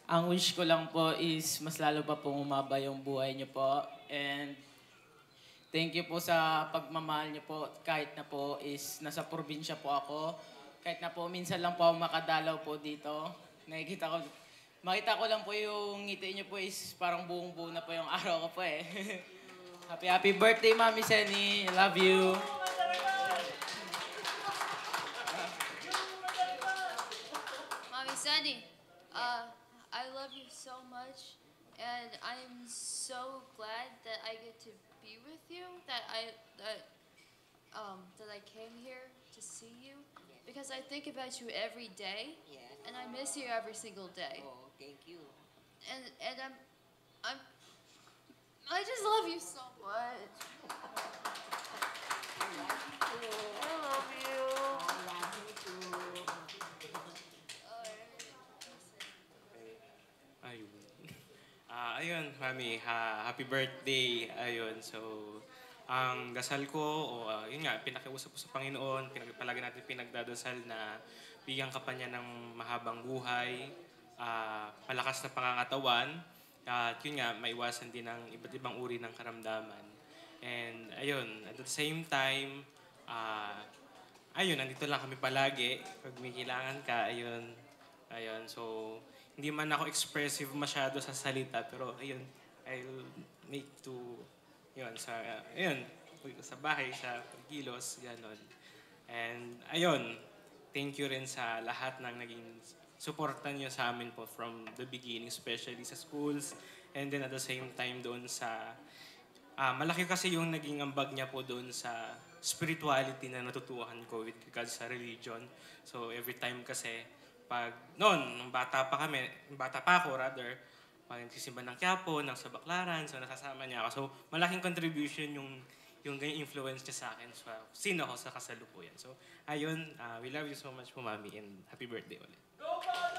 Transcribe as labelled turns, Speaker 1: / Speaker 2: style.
Speaker 1: Ang wish ko lang po is mas lalo pa pong umaba yung buhay niyo po. And thank you po sa pagmamahal niyo po kahit na po is nasa probinsya po ako. Kahit na po minsan lang po ako makadalaw po dito. Makita ko lang po yung ngiti niyo po is parang buong-buo na po yung araw ko po eh. Happy birthday, Mami Senny. I love you.
Speaker 2: Mommy Sandy, I love you so much, and I'm so glad that I get to be with you. That I came here to see you, because I think about you every day,
Speaker 3: Yes.
Speaker 2: and I miss you every single day.
Speaker 3: Oh, thank you.
Speaker 2: And I'm I just love you so much.
Speaker 3: I love you.
Speaker 2: I love you.
Speaker 3: I love you too.
Speaker 4: Ayun. Ayun, Mami, happy birthday. Ayun, so, ang dasal ko, yun nga, pinakiusap ko sa Panginoon, palagi natin pinagdadasal na bigyan ka pa niya ng mahabang buhay, malakas na pangangatawan, at yun nga, maiwasan din ng iba't ibang uri ng karamdaman. And ayun, at the same time, ayun, nandito lang kami palagi. Pag may kailangan ka, ayun, ayun, so, hindi man ako expressive masyado sa salita, pero ayun, I'll make to, yun, sa bahay, sa pagkilos, gano'n. And ayun, thank you rin sa lahat ng naging supportan nyo sa amin po from the beginning, especially sa schools, and then at the same time doon sa, malaki kasi yung naging ambag niya po doon sa spirituality na natutuhan ko with regards sa religion. So every time kasi, pag noon, nung bata pa ako rather, pag nagsisimba ng Quiapo, ng sa Baclaran, so nakasama niya ako. So malaking contribution yung ganyan influence niya sa akin sa sino ako sa kasalukuyan. So ayun, we love you so much po, Mami, and happy birthday ulit.
Speaker 1: Go, Father!